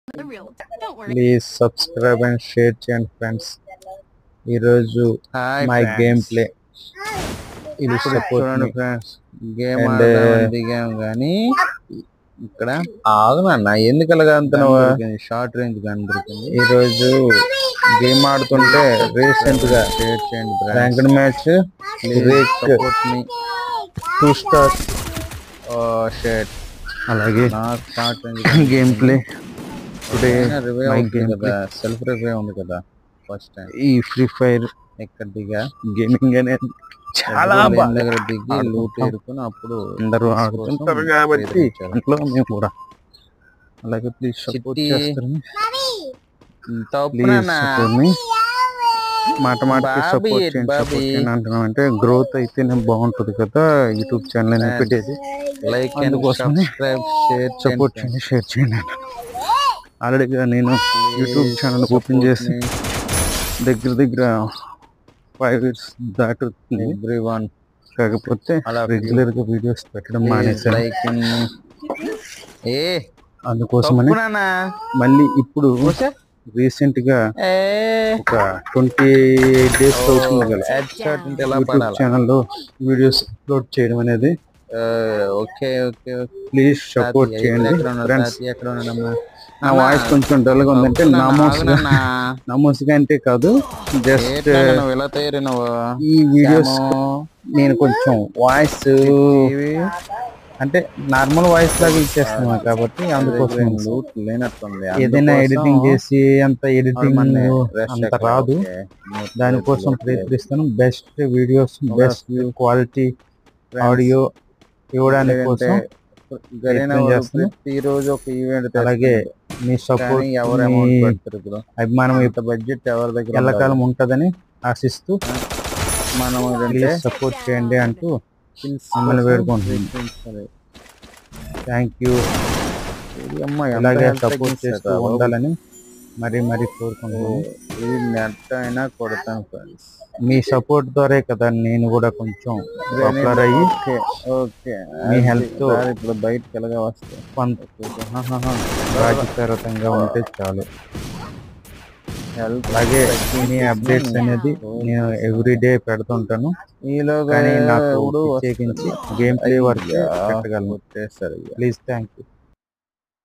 Please subscribe and share చేయండి friends. ఈరోజు my game play ఇది చూడండి ఫ్రెండ్స్. గేమ్ దిగాం కానీ ఇక్కడ ఆగునన్నా ఎందుకు అలాగా అంటున్నావా? షార్ట్ రేంజ్ గన్ దొరికింది. ఈరోజు గేమ్ ఆడుతుంటే రీసెంట్ గా షేర్ చేయండి. Ranked match 2 stars share. అలాగే game play today my game play self review ఉంది కదా. ఫస్ట్ టైం ఈ ఫ్రీ ఫైర్ ఎక్కడ దిగా గేమింగ్ అనేది చాలా దగ్గర దిగి లూట్ ఏరుకుని అప్పుడు అందరూ ఆడుతుంటారు కాబట్టి ఇంట్లో మేము కూడా. అలాగే ప్లీజ్ సపోర్ట్ చేస్తారని మాట మాటకి సపోర్ట్ చేయండి అంటున్నాం. అంటే గ్రోత్ అయితేనే బాగుంటుంది కదా యూట్యూబ్ ఛానల్ అనేది పెట్టేది. లైక్ అందుకోసం సపోర్ట్ చేయండి, షేర్ చేయండి. ఆల్రెడీగా నేను యూట్యూబ్ ఛానల్ ఓపెన్ చేసి దగ్గర 5 years దాటుతుంది. కాకపోతే రెగ్యులర్ గా వీడియోస్ పెట్టడం మానేసాను. అందుకోసమని మళ్ళీ ఇప్పుడు రీసెంట్ గా ఒక 28 days అవుతుంది కదా యూట్యూబ్ ఛానల్లో వీడియోస్ అప్లోడ్ చేయడం అనేది. ప్లీజ్ సపోర్ట్ చేయండి ఫ్రెండ్స్. నా వాయిస్ కొంచెం డల్ గా ఉందంటే నామోసిగా అంటే కాదు, జస్ట్ ఈ వీడియోస్ నేను కొంచెం వాయిస్ అంటే నార్మల్ వాయిస్ లాగా ఇచ్చేస్తున్నాను కాబట్టి అందుకోసం ఏదైనా ఎడిటింగ్ చేసి అంత ఎడిటింగ్ అంత రాదు. దానికోసం ప్రయత్నిస్తాను. Best videos, best quality audio ఇవ్వడానికి కోసం ఈ రోజు ఒక ఈవెంట్. అలాగే మీ సపోర్ట్, అభిమానం, బడ్జెట్ ఎవరి దగ్గర ఎల్లకాలం ఉంటుందని ఆశిస్తూ మనం సపోర్ట్ చేయండి అంటూ మిమ్మల్ని వేడుకుంటున్నాను. Thank you. అలాగే సపోర్ట్ చేస్తూ ఉండాలని మరీ కోరుకుంటున్నాను. నెట్ అయినా కొడతాను ఫ్రెండ్స్. మీ సపోర్ట్ ద్వారా కదా నేను కూడా కొంచెం పాపులర్ అయ్యి మీ హెల్ప్ తో ఇప్పుడు బయటకు ఎలాగా వస్తే రాజకీయంగా ఉంటే చాలు. అలాగే మీ అప్డేట్స్ అనేది నేను ఎవ్రీడే పెడుతుంటాను. ఈలోగా నాకు ప్రత్యేకించి గేమ్ ప్లే వర్క్ పెట్టగలను. Please thank you.